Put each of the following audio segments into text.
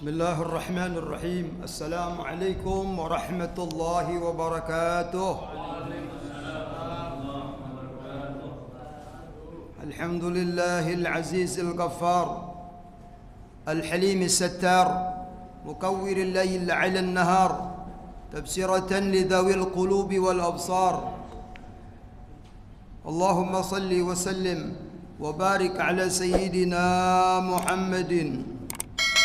بسم الله الرحمن الرحيم. السلام عليكم ورحمة الله وبركاته. الحمد لله العزيز الغفار الحليم الستار مكور الليل على النهار تبصرة لذوي القلوب والأبصار. اللهم صل وسلم وبارك على سيدنا محمد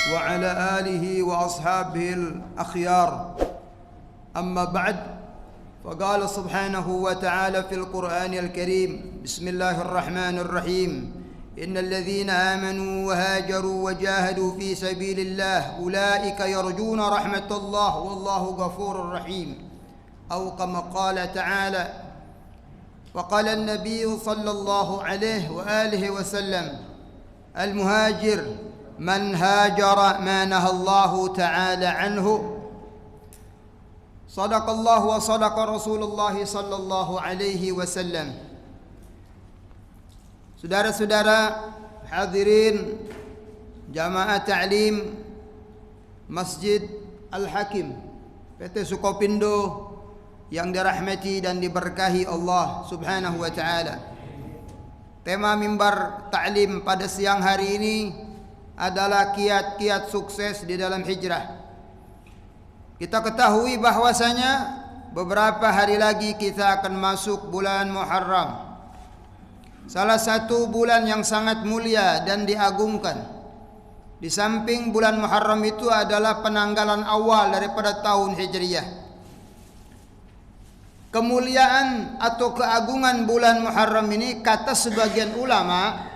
وعلى آله وأصحابه الأخيار. أما بعد، فقال سبحانه وتعالى في القرآن الكريم: بسم الله الرحمن الرحيم. إن الذين آمنوا وهاجروا وجاهدوا في سبيل الله أولئك يرجون رحمة الله والله غفور رحيم. أو كما قال تعالى: وقال النبي صلى الله عليه وآله وسلم: المهاجر من هاجر ما نهى الله تعالى عنه. صدق الله وصدق رسول الله صلى الله عليه وسلم. Saudara-saudara hadirin Jamaah Ta'lim Masjid Al-Hakim PT Sukopindo yang dirahmati dan diberkahi Allah Subhanahu wa taala. Tema mimbar ta'lim pada siang hari ini adalah kiat-kiat sukses di dalam hijrah. Kita ketahui bahwasanya beberapa hari lagi kita akan masuk bulan Muharram, salah satu bulan yang sangat mulia dan diagungkan. Di samping bulan Muharram itu adalah penanggalan awal daripada tahun Hijriyah. Kemuliaan atau keagungan bulan Muharram ini, kata sebagian ulama,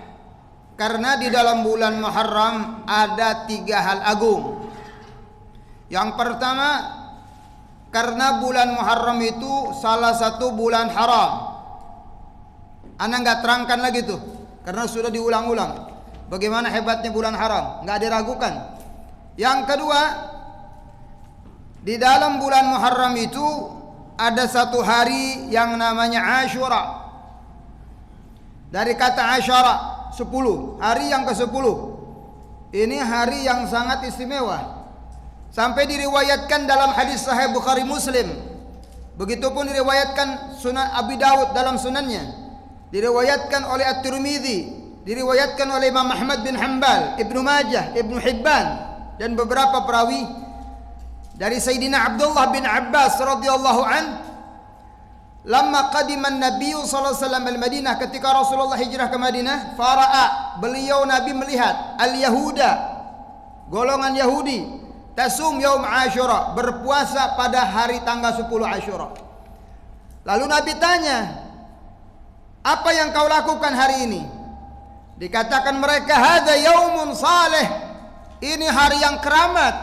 karena di dalam bulan Muharram ada 3 hal agung. Yang pertama, karena bulan Muharram itu salah satu bulan haram. Ana nggak terangkan lagi tuh, karena sudah diulang-ulang bagaimana hebatnya bulan haram, nggak diragukan. Yang kedua, di dalam bulan Muharram itu ada satu hari yang namanya Ashura. Dari kata Ashara, 10, hari yang ke-10. Ini hari yang sangat istimewa. Sampai diriwayatkan dalam hadis sahih Bukhari Muslim. Begitupun diriwayatkan Sunan Abi Dawud dalam sunannya. Diriwayatkan oleh At-Tirmidzi, diriwayatkan oleh Imam Ahmad bin Hanbal, Ibnu Majah, Ibnu Hibban, dan beberapa perawi dari Sayyidina Abdullah bin Abbas radhiyallahu an. Lama qadiman Nabi sallallahu alaihi wasallam al-Madinah, ketika Rasulullah hijrah ke Madinah, fara'a, beliau Nabi melihat al-Yahuda, golongan Yahudi, tasum yaum Ashura, berpuasa pada hari tanggal 10 Ashura. Lalu Nabi tanya, apa yang kau lakukan hari ini? Dikatakan mereka, hadza yaumun salih, ini hari yang keramat,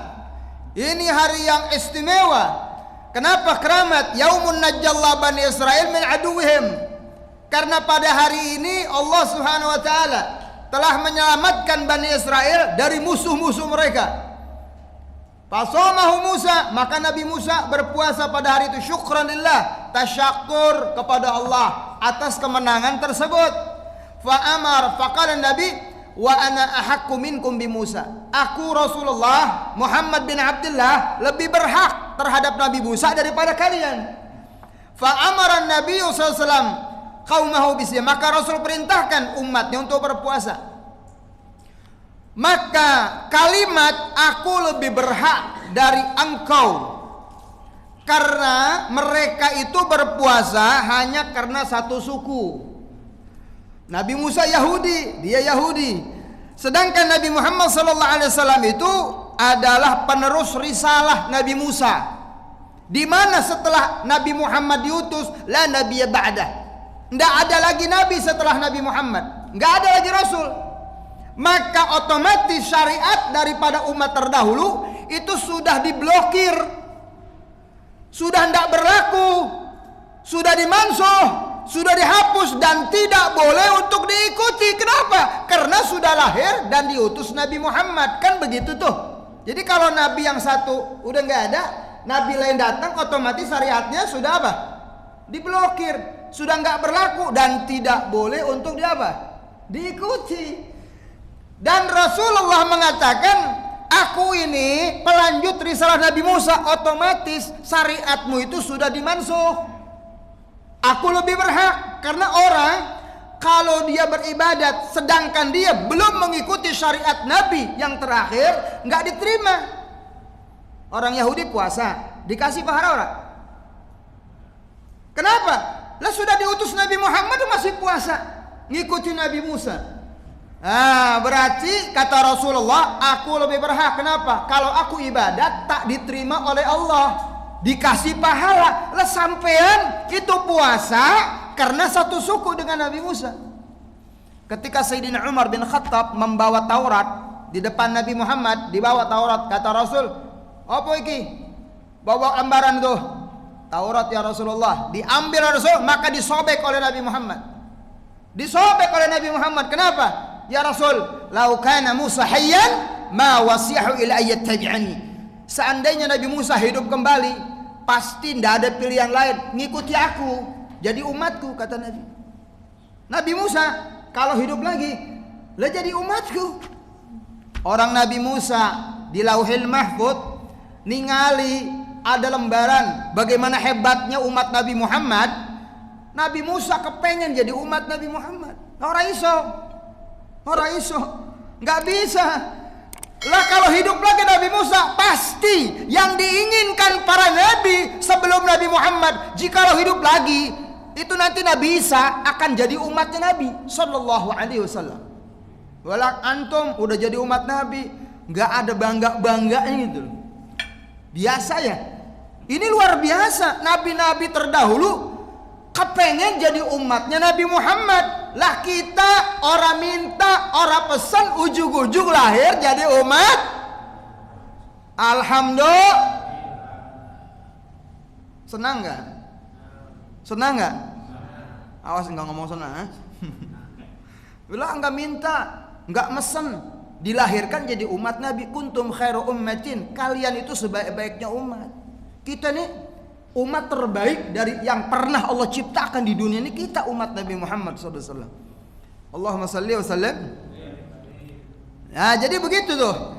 ini hari yang istimewa. Kenapa keramat? Yaumun najjallah Bani Israel min aduwihim. Karena pada hari ini Allah Subhanahu wa taala telah menyelamatkan Bani Israel dari musuh-musuh mereka. Fasamahu Musa, maka Nabi Musa berpuasa pada hari itu syukran lillah, tasyakur kepada Allah atas kemenangan tersebut. Fa amar, faqala Nabi, wa ana ahaqqu minkum bi Musa. Aku Rasulullah Muhammad bin Abdullah lebih berhak terhadap Nabi Musa daripada kalian. Fa amara Nabi sallallahu alaihi wasallam qaumahu bisya, maka Rasul perintahkan umatnya untuk berpuasa. Maka kalimat aku lebih berhak dari engkau, karena mereka itu berpuasa hanya karena satu suku. Nabi Musa Yahudi, dia Yahudi. Sedangkan Nabi Muhammad sallallahu alaihi wasallam itu adalah penerus risalah Nabi Musa. Di mana setelah Nabi Muhammad diutus, la nabiyya ba'dah. Enggak ada lagi nabi setelah Nabi Muhammad. Enggak ada lagi rasul. Maka otomatis syariat daripada umat terdahulu itu sudah diblokir, sudah tidak berlaku, sudah dimansuh, sudah dihapus dan tidak boleh untuk diikuti. Kenapa? Karena sudah lahir dan diutus Nabi Muhammad, kan begitu tuh. Jadi kalau nabi yang satu udah nggak ada, nabi lain datang, otomatis syariatnya sudah apa? Diblokir, sudah nggak berlaku dan tidak boleh untuk diikuti. Dan Rasulullah mengatakan, aku aku ini pelanjut risalah Nabi Musa, otomatis syariatmu itu sudah dimansuh. Aku lebih berhak karena orang kalau dia beribadat sedangkan dia belum mengikuti syariat Nabi yang terakhir, nggak diterima. Orang Yahudi puasa dikasih pahala orang. Kenapa? Lah sudah diutus Nabi Muhammad masih puasa, ngikuti Nabi Musa. Berarti kata Rasulullah, aku lebih berhak. Kenapa? Kalau aku ibadat tak diterima oleh Allah, dikasih pahala. Lah sampean itu puasa karena satu suku dengan Nabi Musa. Ketika Sayyidina Umar bin Khattab membawa Taurat di depan Nabi Muhammad, dibawa Taurat, kata Rasul, apa iki? Bawa lembaran tuh Taurat ya Rasulullah. Diambil Rasul, maka disobek oleh Nabi Muhammad. Disobek oleh Nabi Muhammad. Kenapa? Ya Rasul, lau kana Musa hayyan ma wasiyahu ila ayat tabi'ani. Seandainya Nabi Musa hidup kembali, pasti tidak ada pilihan lain, ngikuti aku, jadi umatku, kata Nabi. Nabi Musa kalau hidup lagi, lah jadi umatku. Orang Nabi Musa di Lauhil Mahfud ningali ada lembaran bagaimana hebatnya umat Nabi Muhammad. Nabi Musa kepengen jadi umat Nabi Muhammad. Orang iso, nggak bisa. Lah kalau hidup lagi Nabi Musa, pasti yang diinginkan para nabi sebelum Nabi Muhammad, jikalau hidup lagi, itu nanti Nabi Isa akan jadi umatnya Nabi Sallallahu Alaihi Wasallam. Walak antum udah jadi umat Nabi, nggak ada bangga-bangganya gitu. Biasa ya. Ini luar biasa. Nabi-nabi terdahulu kepengen jadi umatnya Nabi Muhammad. Lah kita orang minta, orang pesan, ujung-ujung lahir jadi umat. Alhamdulillah. Senang nggak? Senang nggak? Awas nggak ngomong senang. Bila nggak minta, nggak mesen, dilahirkan jadi umat Nabi. Kuntum khairu ummatin, kalian itu sebaik-baiknya umat. Kita nih umat terbaik dari yang pernah Allah ciptakan di dunia ini, kita umat Nabi Muhammad SAW. Allahumma salli wa sallim. Nah, jadi begitu tuh.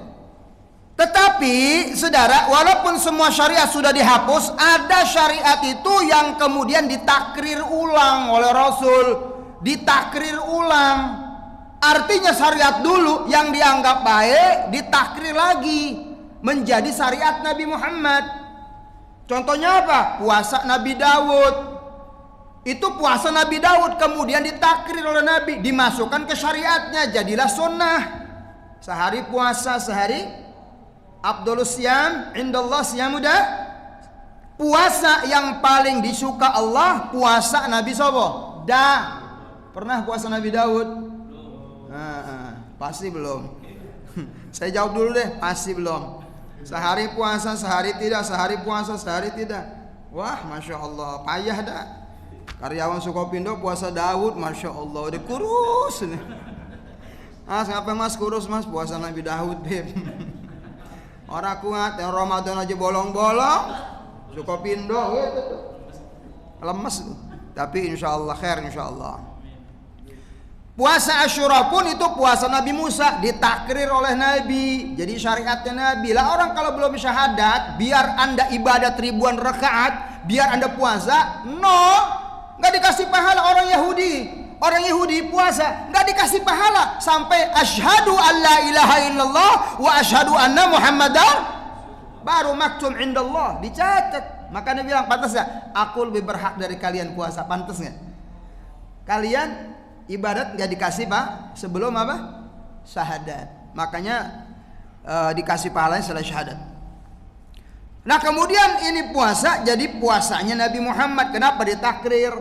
Tetapi saudara, walaupun semua syariat sudah dihapus, ada syariat itu yang kemudian ditakrir ulang oleh Rasul, ditakrir ulang. Artinya syariat dulu yang dianggap baik ditakrir lagi menjadi syariat Nabi Muhammad. Contohnya apa? Puasa Nabi Daud. Itu puasa Nabi Daud kemudian ditakrir oleh Nabi, dimasukkan ke syariatnya, jadilah sunnah. Sehari puasa, sehari Abdulus Siyam, indallah siyamuda. Puasa yang paling disuka Allah, puasa Nabi Sobo. Pernah puasa Nabi Daud? Pasti belum. Saya jawab dulu deh, pasti belum. Sehari puasa, sehari tidak, sehari puasa, sehari tidak. Wah, Masya Allah, payah dah. Karyawan Sukopindo puasa Daud, Masya Allah, udah kurus nih. Ngapa mas kurus mas? Puasa Nabi Daud, Beb. Orang kuat, yang Ramadan aja bolong-bolong, Sukopindo, gitu tuh. Lemes tuh. Tapi insya Allah khair, insya Allah. Puasa Asyura pun itu puasa Nabi Musa, ditakrir oleh Nabi, jadi syariatnya Nabi. Lah orang kalau belum syahadat, biar anda ibadat ribuan rakaat, biar anda puasa, nggak dikasih pahala. Orang Yahudi puasa nggak dikasih pahala sampai asyhadu alla ilaha illallah wa asyhadu anna Muhammadan, baru maktum indallah, dicatat. Makanya bilang, pantas nggak? Aku lebih berhak dari kalian puasa, pantas nggak? Kalian ibadat nggak dikasih pak sebelum apa? Syahadat. Makanya dikasih pahalanya setelah syahadat. Nah kemudian ini puasa jadi puasanya Nabi Muhammad. Kenapa ditakrir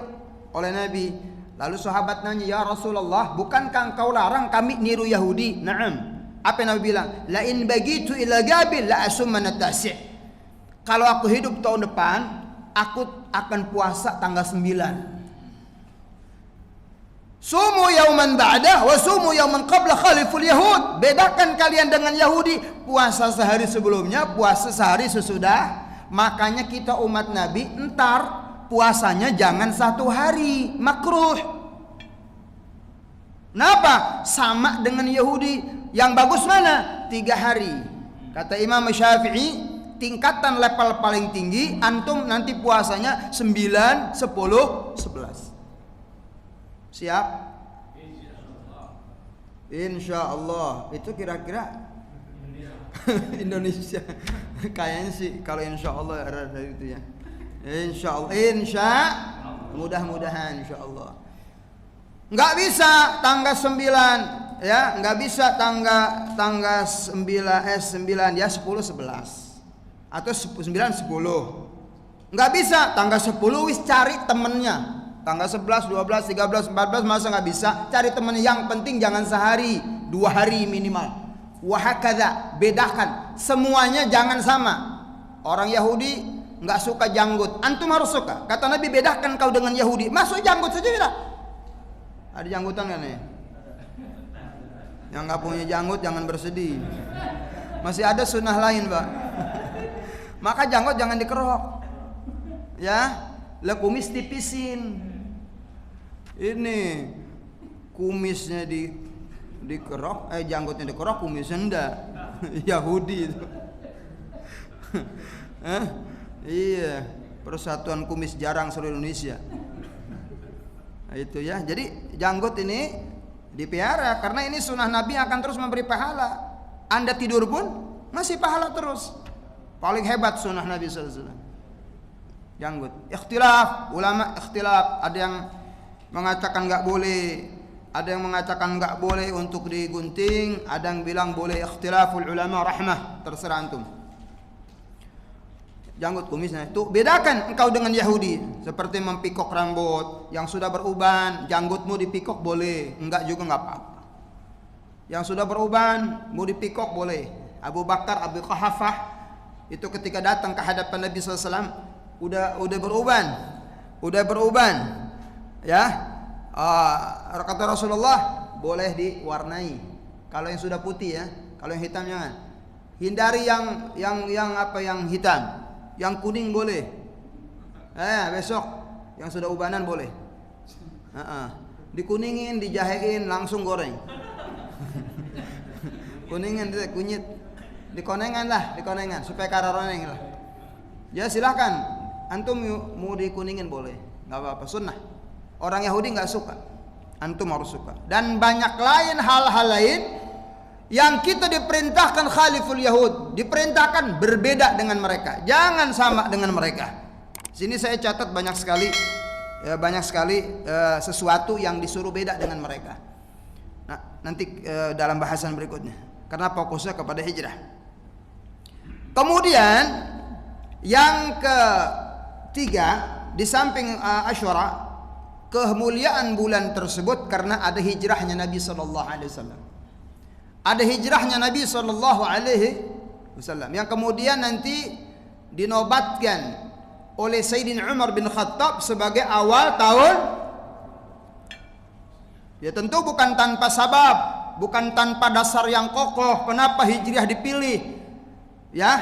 oleh Nabi? Lalu sahabat nanya, ya Rasulullah, bukankah engkau larang kami niru Yahudi? Naam. Apa yang Nabi bilang? La in bagitu ila gabil la asumana tasi'. Kalau aku hidup tahun depan, aku akan puasa tanggal 9. Sumu yauman ba'dah wa sumu yauman qabla khaliful yahud. Bedakan kalian dengan Yahudi, puasa sehari sebelumnya, puasa sehari sesudah. Makanya kita umat Nabi entar puasanya jangan 1 hari, makruh. Kenapa? Sama dengan Yahudi. Yang bagus mana? 3 hari. Kata Imam Syafi'i, tingkatan level paling tinggi antum nanti puasanya 9, 10, 11. Siap? Insya Allah. Itu kira-kira Indonesia. Kayaknya sih kalau insya Allah ada itu ya. Insya Allah. Mudah-mudahan insya Allah. Nggak bisa tanggal 9 ya, nggak bisa tanggal 9 ya 10 11 atau 9 10. Nggak bisa tanggal 10 wis cari temennya. Tanggal 11, 12, 13, 14 masa nggak bisa? Cari temennya, yang penting jangan sehari, 2 hari minimal. Wahakadha, bedakan. Semuanya jangan sama. Orang Yahudi nggak suka janggut, antum harus suka. Kata Nabi, bedakan kau dengan Yahudi. Masuk janggut saja beda. Ada janggutan kan ya? Yang nggak punya janggut jangan bersedih. Masih ada sunnah lain, Pak. Maka janggut jangan dikerok. Ya, lah kumis tipisin. Ini kumisnya dikerok, janggutnya dikerok, kumisnya enggak. Yahudi itu. Iya, persatuan kumis jarang seluruh Indonesia. Nah, itu ya. Jadi janggut ini dipiara karena ini sunnah Nabi akan terus memberi pahala. Anda tidur pun masih pahala terus. Paling hebat sunnah Nabi SAW. Janggut. Ikhtilaf, ulama ikhtilaf. Ada yang mengatakan enggak boleh, ada yang mengatakan enggak boleh untuk digunting, ada yang bilang boleh. Ikhtilaful ulama rahmah, terserah antum. Janggut kumisnya itu bedakan engkau dengan Yahudi. Seperti mempikok rambut, yang sudah beruban, janggutmu dipikok boleh, enggak juga enggak apa-apa. Yang sudah beruban mau dipikok boleh. Abu Bakar, Abu Quhafah itu ketika datang ke hadapan Nabi SAW udah beruban. Ya, kata Rasulullah boleh diwarnai. Kalau yang sudah putih ya, kalau yang hitam jangan. Hindari yang hitam. Yang kuning boleh. Besok yang sudah ubanan boleh. Dikuningin, dijahein, langsung goreng. Kuningin, kunyit, dikonengan supaya kararoneng lah. Ya silahkan, antum mau dikuningin boleh, nggak apa-apa, sunnah. Orang Yahudi nggak suka, antum harus suka. Dan banyak hal-hal lain yang kita diperintahkan khaliful Yahud, diperintahkan berbeda dengan mereka, jangan sama dengan mereka. Sini saya catat banyak sekali sesuatu yang disuruh beda dengan mereka. Nah, nanti dalam bahasan berikutnya, karena fokusnya kepada hijrah. Kemudian yang ketiga, di samping Asyura, kemuliaan bulan tersebut karena ada hijrahnya Nabi sallallahu alaihi wasallam. Ada hijrahnya Nabi sallallahu alaihi wasallam yang kemudian nanti dinobatkan oleh Sayyidina Umar bin Khattab sebagai awal tahun. Ya tentu bukan tanpa sabab, bukan tanpa dasar yang kokoh kenapa hijrah dipilih. Ya,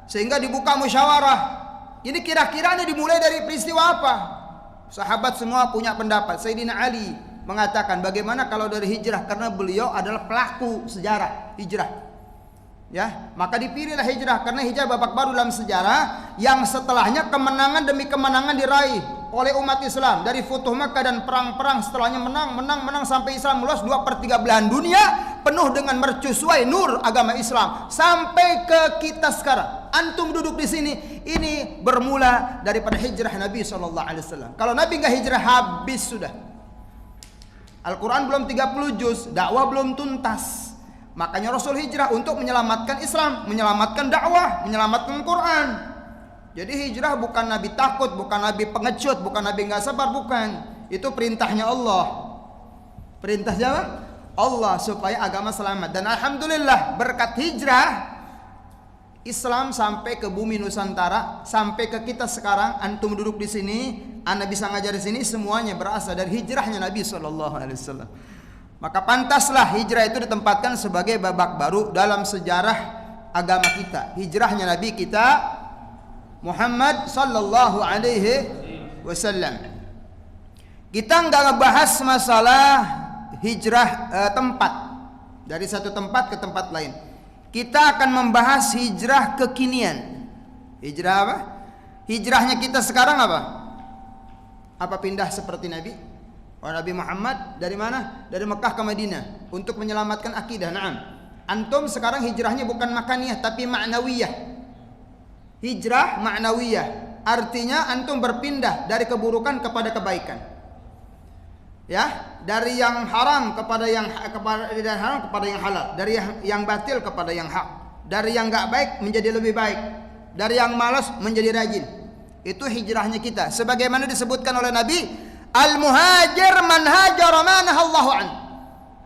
sehingga dibuka musyawarah. Ini kira-kira ini dimulai dari peristiwa apa? Sahabat semua punya pendapat. Sayyidina Ali mengatakan bagaimana kalau dari hijrah, karena beliau adalah pelaku sejarah hijrah. Ya, maka dipilihlah hijrah karena hijrah babak baru dalam sejarah yang setelahnya kemenangan demi kemenangan diraih oleh umat Islam dari Futuh Makkah dan perang-perang setelahnya menang sampai Islam meluas 2/3 belahan dunia penuh dengan mercusuai nur agama Islam sampai ke kita sekarang. Antum duduk di sini, ini bermula daripada hijrah Nabi SAW. Kalau Nabi nggak hijrah habis sudah. Al-Quran belum 30 juz, dakwah belum tuntas. Makanya Rasul hijrah untuk menyelamatkan Islam, menyelamatkan dakwah, menyelamatkan Quran. Jadi hijrah bukan Nabi takut, bukan Nabi pengecut, bukan Nabi nggak sabar, bukan. Itu perintahnya Allah. Perintah siapa? Allah, supaya agama selamat. Dan alhamdulillah berkat hijrah Islam sampai ke bumi Nusantara, sampai ke kita sekarang. Antum duduk di sini, Anda bisa ngajar di sini, semuanya berasal dari hijrahnya Nabi SAW. Maka pantaslah hijrah itu ditempatkan sebagai babak baru dalam sejarah agama kita. Hijrahnya Nabi kita Muhammad sallallahu alaihi wasallam. Kita enggak ngebahas masalah hijrah tempat dari satu tempat ke tempat lain. kita akan membahas hijrah kekinian. Hijrah apa? Hijrahnya kita sekarang apa? Apa pindah seperti Nabi? Nabi Muhammad dari mana? Dari Mekah ke Madinah untuk menyelamatkan akidah. Naam. Antum sekarang hijrahnya bukan makaniyah tapi ma'nawiyah. Hijrah ma'nawiyah artinya antum berpindah dari keburukan kepada kebaikan. Ya, dari yang haram kepada yang halal, dari yang batil kepada yang hak, dari yang enggak baik menjadi lebih baik, dari yang malas menjadi rajin. Itu hijrahnya kita. Sebagaimana disebutkan oleh Nabi, al-muhajir man hajara ma nahallahu an.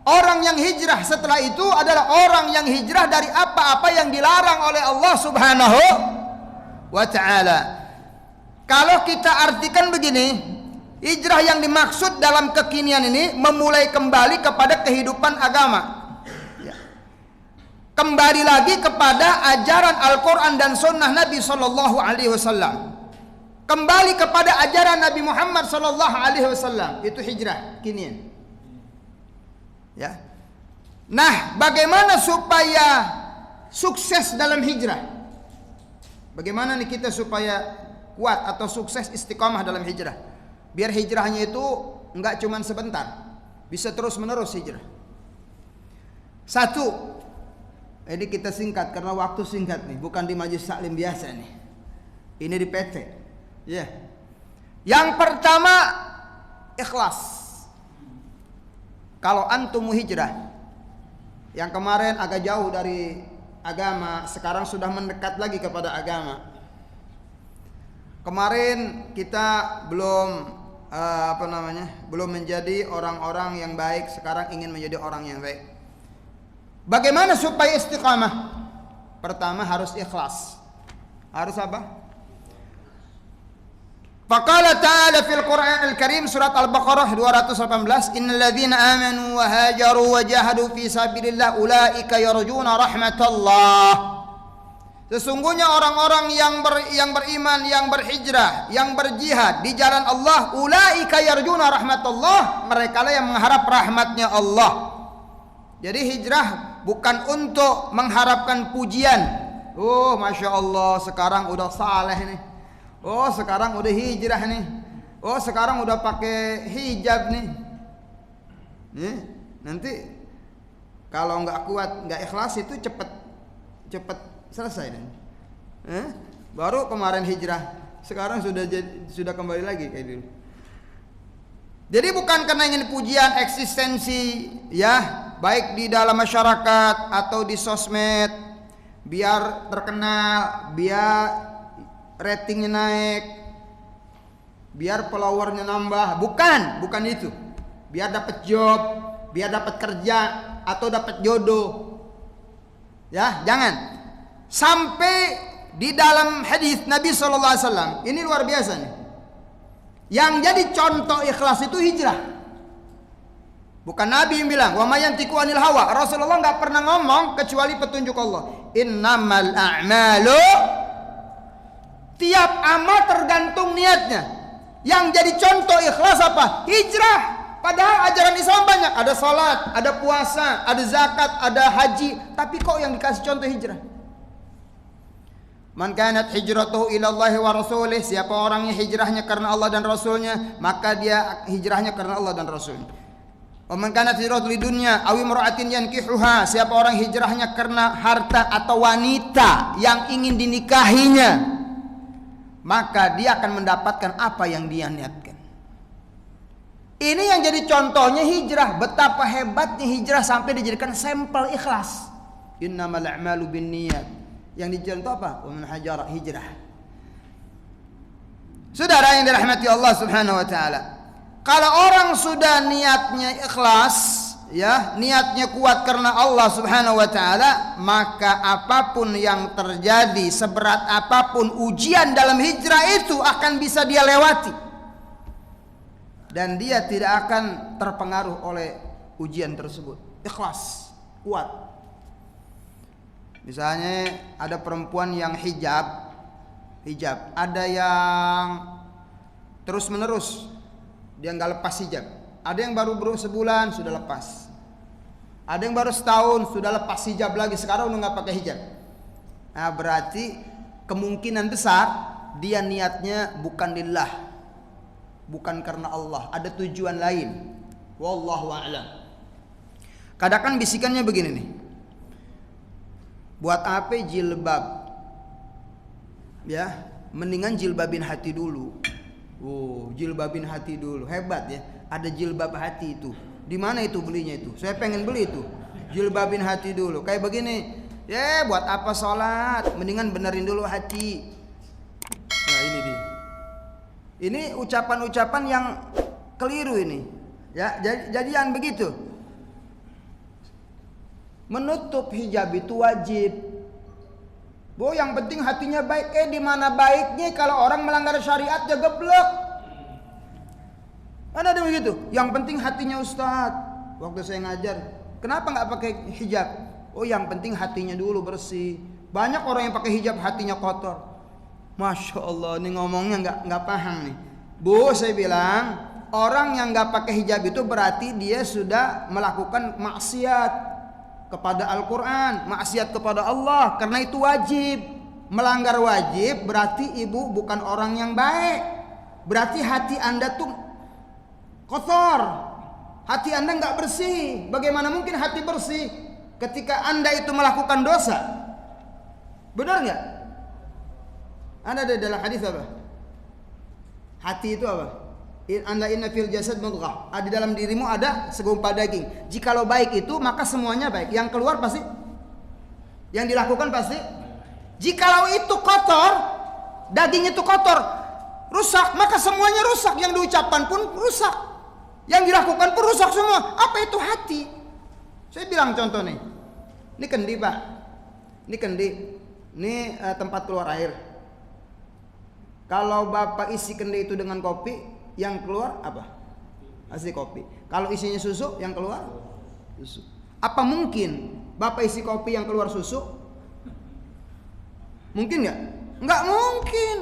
Orang yang hijrah setelah itu adalah orang yang hijrah dari apa-apa yang dilarang oleh Allah Subhanahu wa taala. Kalau kita artikan begini, hijrah yang dimaksud dalam kekinian ini memulai kembali kepada kehidupan agama. Kembali lagi kepada ajaran Al-Quran dan Sunnah Nabi Sallallahu Alaihi Wasallam. Kembali kepada ajaran Nabi Muhammad Sallallahu Alaihi Wasallam. Itu hijrah kinian. Ya. Nah, bagaimana supaya sukses dalam hijrah? Bagaimana nih kita supaya kuat atau sukses istiqamah dalam hijrah? Biar hijrahnya itu enggak cuman sebentar, bisa terus menerus hijrah. Satu, ini kita singkat karena waktu singkat nih, bukan di majelis taklim biasa nih. Ini di PT. Ya. Yang pertama, ikhlas. Kalau antum hijrah, yang kemarin agak jauh dari agama, sekarang sudah mendekat lagi kepada agama. Kemarin kita belum belum menjadi orang-orang yang baik, sekarang ingin menjadi orang yang baik. Bagaimana supaya istiqamah? Pertama harus ikhlas. Harus apa? Faqala ta'ala fil Qur'an al-Karim surat Al-Baqarah 218, innal ladzina amanu wa hajaru wa jahadu fi sabilillah ulaika yarjuna rahmatallah. Sesungguhnya orang-orang yang beriman, yang berhijrah, yang berjihad di jalan Allah, ulaika yarjuna rahmatullah, mereka lah yang mengharap rahmatnya Allah. Jadi hijrah bukan untuk mengharapkan pujian. Oh, masya Allah, sekarang udah saleh nih. Oh, sekarang udah hijrah nih. Oh, sekarang udah pakai hijab nih. Nanti kalau nggak kuat, nggak ikhlas itu cepet selesai nih. Baru kemarin hijrah, sekarang sudah kembali lagi kayak dulu. Jadi bukan karena ingin pujian, eksistensi, ya, baik di dalam masyarakat atau di sosmed, biar terkenal, biar ratingnya naik, biar followernya nambah. Bukan itu. Biar dapat job, biar dapat kerja atau dapat jodoh. Ya, jangan. Sampai di dalam hadis Nabi Sallallahu Alaihi Wasallam, ini luar biasa nih. Yang jadi contoh ikhlas itu hijrah. Bukan Nabi yang bilang, wa may yantiqu anil hawa. Rasulullah nggak pernah ngomong kecuali petunjuk Allah. Innamal a'malu, tiap amal tergantung niatnya. Yang jadi contoh ikhlas apa? Hijrah. Padahal ajaran Islam banyak, ada salat, ada puasa, ada zakat, ada haji, tapi kok yang dikasih contoh hijrah? Man kanat hijratuhu ila Allah wa rasulih, siapa orang yang hijrahnya karena Allah dan Rasulnya, maka dia hijrahnya karena Allah dan Rasulnya. Wa man kanat hijratuhu lidunya aw imra'atin yankihuha, siapa orang hijrahnya karena harta atau wanita yang ingin dinikahinya, maka dia akan mendapatkan apa yang dia niatkan. Ini yang jadi contohnya hijrah. Betapa hebatnya hijrah sampai dijadikan sampel ikhlas. Innamal a'malu binniyat. Yang dicontoh apa? Wa man hajara, hijrah. Saudara yang dirahmati Allah Subhanahu wa taala, kalau orang sudah niatnya ikhlas, ya, niatnya kuat karena Allah Subhanahu wa taala, maka apapun yang terjadi, seberat apapun ujian dalam hijrah itu akan bisa dia lewati. Dan dia tidak akan terpengaruh oleh ujian tersebut. Ikhlas, kuat. Misalnya ada perempuan yang hijab, ada yang terus menerus dia nggak lepas hijab, ada yang baru sebulan sudah lepas. Ada yang baru setahun sudah lepas hijab lagi, sekarang udah nggak pakai hijab. Nah, berarti kemungkinan besar dia niatnya bukan lillah, bukan karena Allah, ada tujuan lain. Wallahu a'lam. Kadang kan bisikannya begini nih. Buat apa jilbab? Ya, mendingan jilbabin hati dulu. Oh, jilbabin hati dulu. Hebat ya. Ada jilbab hati itu. Di mana itu belinya itu? Saya pengen beli itu. Jilbabin hati dulu. Kayak begini. Ya, buat apa sholat? Mendingan benerin dulu hati. Nah, ini dia. Ini ucapan-ucapan yang keliru ini. Ya, jadi yang begitu. Menutup hijab itu wajib. Yang penting hatinya baik. Di mana baiknya kalau orang melanggar syariat ya geblek. Ada begitu. Yang penting hatinya Ustaz. Waktu saya ngajar, kenapa nggak pakai hijab? Yang penting hatinya dulu bersih. Banyak orang yang pakai hijab hatinya kotor. Masya Allah, ini ngomongnya nggak paham nih. Bu, saya bilang orang yang nggak pakai hijab itu berarti dia sudah melakukan maksiat kepada Al-Quran, maksiat kepada Allah. Karena itu wajib. Melanggar wajib berarti ibu bukan orang yang baik. Berarti hati anda tuh kotor, hati anda nggak bersih. Bagaimana mungkin hati bersih ketika anda itu melakukan dosa? Benar nggak? Ada dalam hadis apa? Hati itu apa? Anda inna fil jasad mudghah. Di dalam dirimu ada segumpal daging. Jikalau baik itu maka semuanya baik. Yang keluar pasti, yang dilakukan pasti. Jikalau itu kotor, daging itu kotor, rusak, maka semuanya rusak. Yang diucapkan pun rusak. Yang dilakukan pun rusak semua. Apa itu hati? Saya bilang contoh nih. Ini kendi Pak. Ini kendi. Ini tempat keluar air. Kalau Bapak isi kendi itu dengan kopi, yang keluar apa? Isi kopi. Kalau isinya susu, yang keluar susu. Apa mungkin Bapak isi kopi yang keluar susu? Mungkin nggak? Nggak mungkin.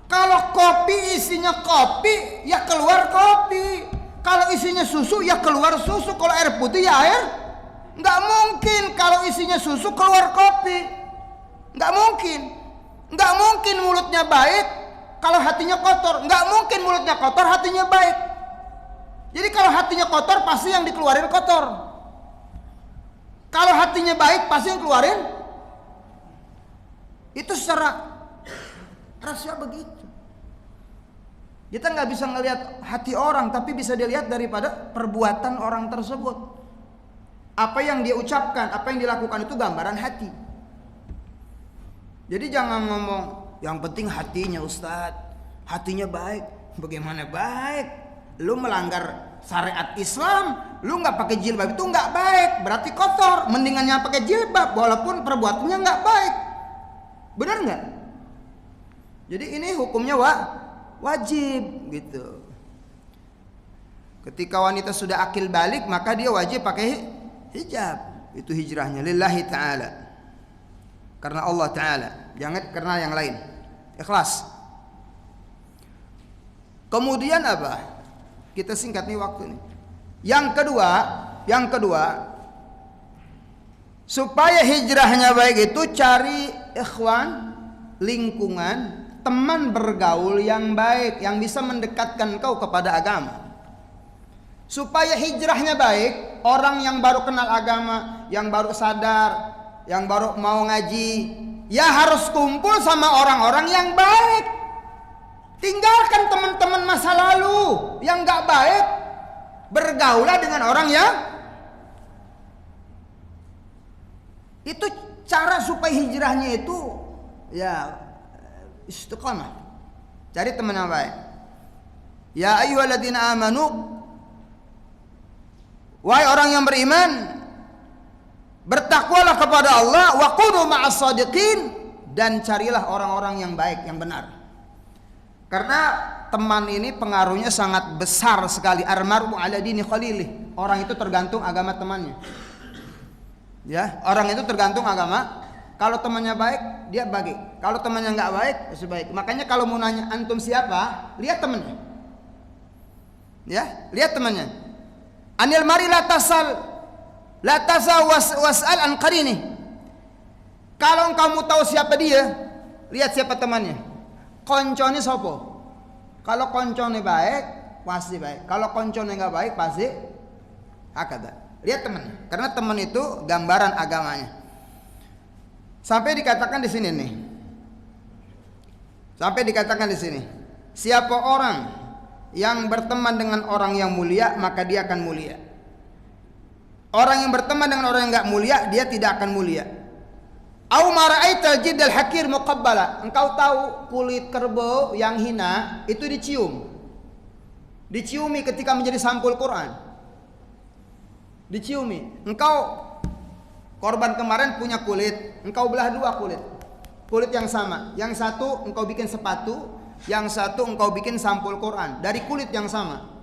Kalau kopi isinya kopi, ya keluar kopi. Kalau isinya susu ya keluar susu. Kalau air putih ya air. Nggak mungkin kalau isinya susu keluar kopi. Nggak mungkin. Nggak mungkin mulutnya baik kalau hatinya kotor. Nggak mungkin mulutnya kotor hatinya baik. Jadi kalau hatinya kotor pasti yang dikeluarin kotor. Kalau hatinya baik pasti yang keluarin. Itu secara rahasia begitu. Kita nggak bisa ngelihat hati orang, tapi bisa dilihat daripada perbuatan orang tersebut. Apa yang dia ucapkan, apa yang dilakukan itu gambaran hati. Jadi jangan ngomong yang penting hatinya Ustadz, hatinya baik. Bagaimana baik? Lu melanggar syariat Islam, lu nggak pakai jilbab itu nggak baik, berarti kotor. Mendingannya pakai jilbab, walaupun perbuatannya nggak baik. Benar nggak? Jadi ini hukumnya wajib gitu. Ketika wanita sudah akil balik maka dia wajib pakai hijab. Itu hijrahnya lillahi ta'ala, karena Allah ta'ala, jangan karena yang lain. Ikhlas. Kemudian apa? Kita singkat nih waktu ini. Yang kedua supaya hijrahnya baik itu cari ikhwan, lingkungan, teman bergaul yang baik, yang bisa mendekatkan kau kepada agama. Supaya hijrahnya baik, orang yang baru kenal agama, yang baru sadar, yang baru mau ngaji, ya harus kumpul sama orang-orang yang baik. Tinggalkan teman-teman masa lalu yang gak baik. Bergaulah dengan orang yang itu cara supaya hijrahnya itu ya istiqamah. Cari teman yang baik. Ya ayyuhalladzina amanu, wahai orang yang beriman, bertakwalah kepada Allah, wa kunu ma'as shadiqin, dan carilah orang-orang yang baik, yang benar. Karena teman ini pengaruhnya sangat besar sekali. Almar'u ala dini khalilih. Orang itu tergantung agama temannya. Ya, orang itu tergantung agama. Kalau temannya baik, dia bagi. Kalau temannya nggak baik, ya baik. Makanya kalau mau nanya antum siapa, lihat temannya. Ya, lihat temannya. Anil mari la tasal La tasawas was'al an qarini. Kalau kamu tahu siapa dia, lihat siapa temannya. Koncone sopo? Kalau koncone baik, pasti baik. Kalau koncone enggak baik, pasti hakada. Lihat temannya. Karena teman itu gambaran agamanya. Sampai dikatakan di sini nih. Sampai dikatakan di sini. Siapa orang yang berteman dengan orang yang mulia, maka dia akan mulia. Orang yang berteman dengan orang yang enggak mulia, dia tidak akan mulia. Au mara'aital jiddal hakir muqabbala. Engkau tahu kulit kerbau yang hina itu dicium. Diciumi ketika menjadi sampul Quran. Diciumi. Engkau korban kemarin punya kulit, engkau belah dua kulit. Kulit yang sama. Yang satu engkau bikin sepatu, yang satu engkau bikin sampul Quran dari kulit yang sama.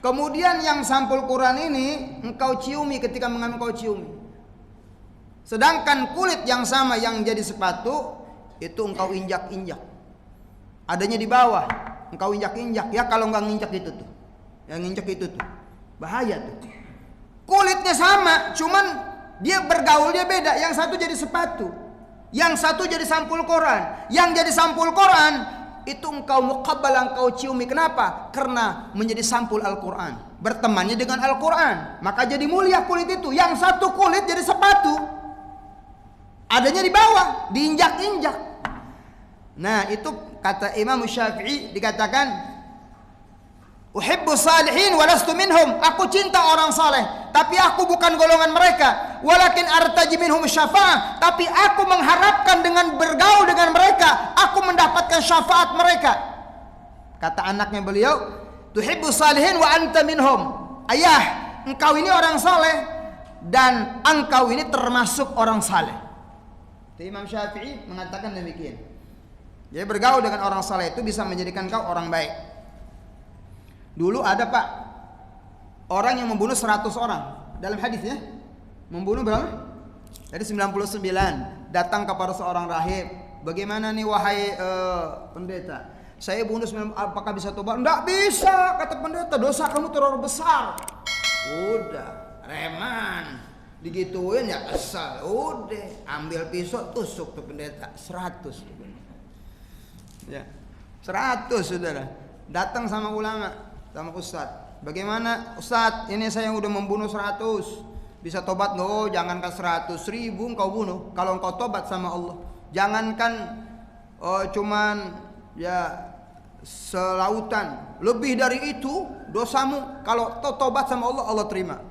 Kemudian yang sampul Quran ini engkau ciumi ketika mengambil, engkau ciumi. Sedangkan kulit yang sama yang jadi sepatu itu engkau injak-injak. Adanya di bawah, engkau injak-injak. Ya kalau enggak nginjak itu tuh. Yang nginjak itu tuh. Bahaya tuh. Kulitnya sama, cuman dia bergaulnya beda. Yang satu jadi sepatu, yang satu jadi sampul Quran. Yang jadi sampul Quran itu engkau muqabbal, engkau ciumi. Kenapa? Karena menjadi sampul Al-Quran, bertemannya dengan Al-Quran, maka jadi mulia kulit itu. Yang satu kulit jadi sepatu, adanya di bawah, diinjak-injak. Nah itu kata Imam Syafi'i, dikatakan uhibbu salihin walastu minhum. Aku cinta orang saleh, tapi aku bukan golongan mereka. Walakin artaji minhum syafa'ah. Tapi aku mengharapkan dengan bergaul dengan mereka, aku mendapatkan syafaat mereka. Kata anaknya beliau, tuhibbu salihin wa anta minhum. Ayah, engkau ini orang saleh dan engkau ini termasuk orang saleh. Imam Syafi'i mengatakan demikian. Jadi bergaul dengan orang saleh itu bisa menjadikan kau orang baik. Dulu ada Pak, orang yang membunuh 100 orang. Dalam hadisnya membunuh berapa? Dari 99. Datang kepada seorang rahib. Bagaimana nih wahai pendeta? Saya bunuh 99, apakah bisa tobat? Enggak bisa, kata pendeta. Dosa kamu terlalu besar. Udah, reman. Digituin ya kesal. Udah, ambil pisau tusuk tuh pendeta. 100. Ya, 100 saudara. Datang sama ulama, sama ustaz. Bagaimana Ustaz, ini saya yang udah membunuh 100, bisa tobat nggak? Oh, jangankan 100.000 engkau bunuh, kalau engkau tobat sama Allah. Jangankan cuman ya selautan, lebih dari itu dosamu. Kalau tobat sama Allah, Allah terima.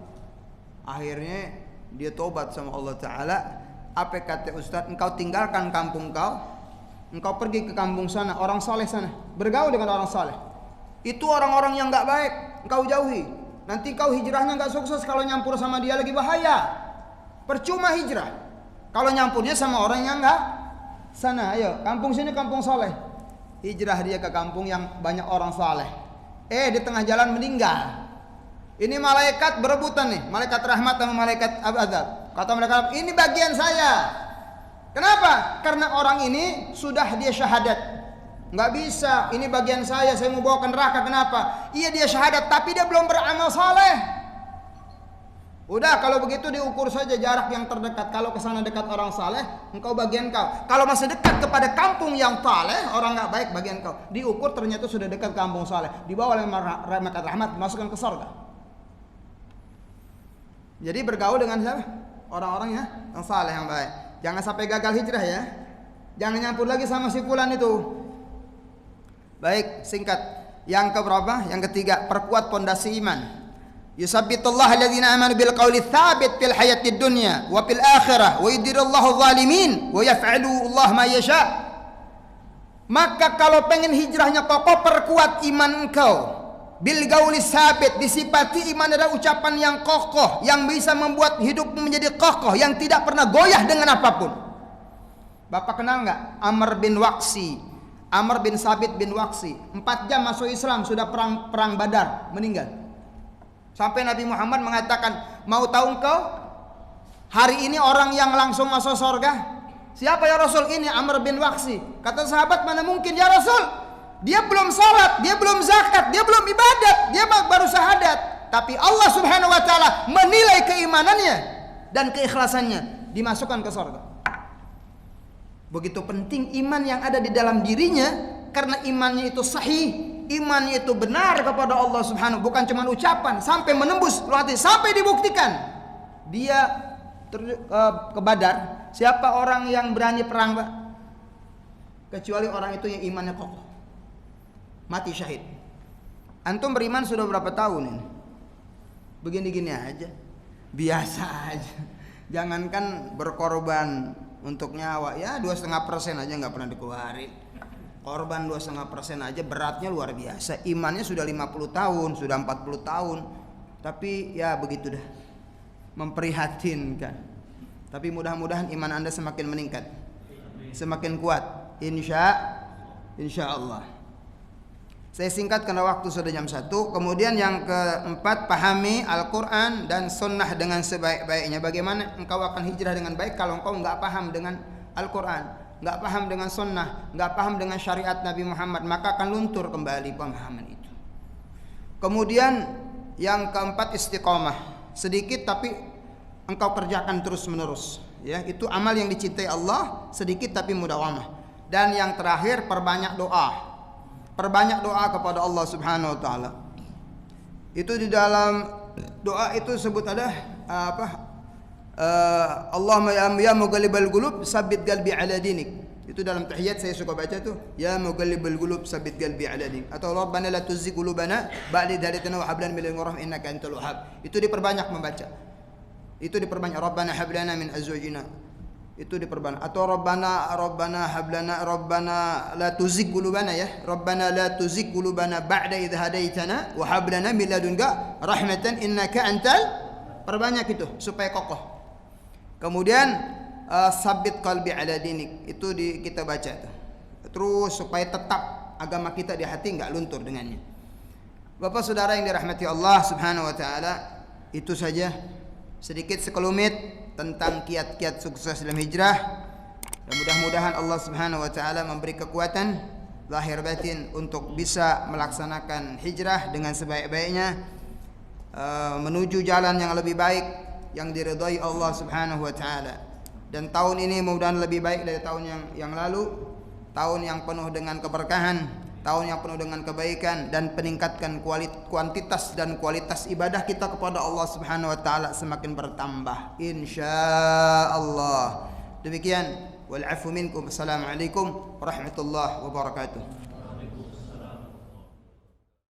Akhirnya dia tobat sama Allah Ta'ala. Apa kata Ustaz? Engkau tinggalkan kampung kau, engkau pergi ke kampung sana, orang saleh sana, bergaul dengan orang saleh. Itu orang-orang yang enggak baik, engkau jauhi. Nanti kau hijrahnya enggak sukses kalau nyampur sama dia, lagi bahaya. Percuma hijrah kalau nyampurnya sama orang yang enggak sana. Ayo, kampung sini kampung saleh. Hijrah dia ke kampung yang banyak orang saleh. Di tengah jalan meninggal. Ini malaikat berebutan nih, malaikat rahmat sama malaikat azab. Kata malaikat, ini bagian saya. Kenapa? Karena orang ini sudah dia syahadat. Nggak bisa, ini bagian saya mau bawa ke neraka. Kenapa? Iya dia syahadat, tapi dia belum beramal saleh. Udah, kalau begitu diukur saja jarak yang terdekat. Kalau ke sana dekat orang saleh, engkau bagian kau. Kalau masih dekat kepada kampung yang saleh, orang nggak baik, bagian kau. Diukur ternyata sudah dekat kampung saleh, dibawa oleh malaikat rahmat, dimasukkan ke surga. Jadi bergaul dengan siapa? Orang-orang yang saleh, yang baik. Jangan sampai gagal hijrah ya. Jangan nyampur lagi sama si fulan itu. Baik, singkat. Yang keberapa? Yang ketiga, perkuat pondasi iman. Yusabbitullahu alladhina amanu bil qawli tsabit fil hayatid dunya wa fil akhirah wa yudhirullahu zalimin wa yaf'alu Allah ma yasha. Maka kalau pengen hijrahnya kokoh, perkuat iman engkau. Bil qawli tsabit, disifati iman adalah ucapan yang kokoh, yang bisa membuat hidupmu menjadi kokoh, yang tidak pernah goyah dengan apapun. Bapak kenal enggak Amr bin Waqsi? Amr bin Sabit bin Waqsi 4 jam masuk Islam, sudah perang Badar, meninggal. Sampai Nabi Muhammad mengatakan, mau tahu engkau hari ini orang yang langsung masuk surga? Siapa ya Rasul? Ini Amr bin Waqsi. Kata sahabat, mana mungkin ya Rasul? Dia belum salat, dia belum zakat, dia belum ibadat, dia baru syahadat. tapi Allah Subhanahu wa taala menilai keimanannya dan keikhlasannya, dimasukkan ke surga. Begitu penting iman yang ada di dalam dirinya, karena imannya itu sahih, imannya itu benar kepada Allah Subhanahu, bukan cuma ucapan, sampai menembus hati, sampai dibuktikan dia ke Badar. Siapa orang yang berani perang, Pak? Kecuali orang itu yang imannya kokoh, mati syahid. Antum beriman sudah berapa tahun ini? Begini-gini aja, biasa aja. Jangankan berkorban untuk nyawa, ya 2,5% aja nggak pernah dikeluarin. Korban 2,5% aja beratnya luar biasa. Imannya sudah 50 tahun, sudah 40 tahun. Tapi ya begitu dah, memprihatinkan. Tapi mudah-mudahan iman Anda semakin meningkat, semakin kuat, insya Allah. Saya singkat karena waktu sudah jam 1. Kemudian yang keempat, pahami Al-Quran dan Sunnah dengan sebaik-baiknya. Bagaimana engkau akan hijrah dengan baik kalau engkau nggak paham dengan Al-Quran, nggak paham dengan Sunnah, nggak paham dengan syariat Nabi Muhammad, maka akan luntur kembali pemahaman itu. Kemudian yang keempat, istiqomah. Sedikit tapi engkau kerjakan terus menerus, ya, itu amal yang dicintai Allah. Sedikit tapi mudawamah. Dan yang terakhir, perbanyak doa. Perbanyak doa kepada Allah Subhanahu wa taala. Itu di dalam doa itu sebut ada Allahumma ya muqallibal qulub tsabbit qalbi ala dinik. Itu dalam tahiyat saya suka baca tuh, ya muqallibal qulub tsabbit qalbi ala dinik, atau rabbana la tuzigh qulubana ba'da idh hadaytana wa hab lana min ladunka rahmah innaka antal wahhab. Itu diperbanyak membaca. Itu diperbanyak, rabbana hab lana min azwajina. Itu diperbanyak, atau rabbana hablana rabbana la tuzigh qulubana, ya, rabbana la tuzigh qulubana ba'da idh hadaitana wa hab lana min ladunka rahmatan innaka antal. Perbanyak itu supaya kokoh. Kemudian sabit qalbi ala dinik, itu kita baca tuh terus supaya tetap agama kita di hati, nggak luntur dengannya. Bapak saudara yang dirahmati Allah Subhanahu wa taala, itu saja sedikit sekelumit tentang kiat-kiat sukses dalam hijrah. Dan mudah-mudahan Allah Subhanahu wa taala memberi kekuatan lahir batin untuk bisa melaksanakan hijrah dengan sebaik-baiknya, menuju jalan yang lebih baik yang diridhai Allah Subhanahu wa taala. Dan tahun ini mudah-mudahan lebih baik dari tahun yang lalu, tahun yang penuh dengan keberkahan, tahun yang penuh dengan kebaikan, dan peningkatkan kuantitas dan kualitas ibadah kita kepada Allah Subhanahu wa taala semakin bertambah insyaallah. Demikian, wal afu minkum. Assalamualaikum warahmatullahi wabarakatuh.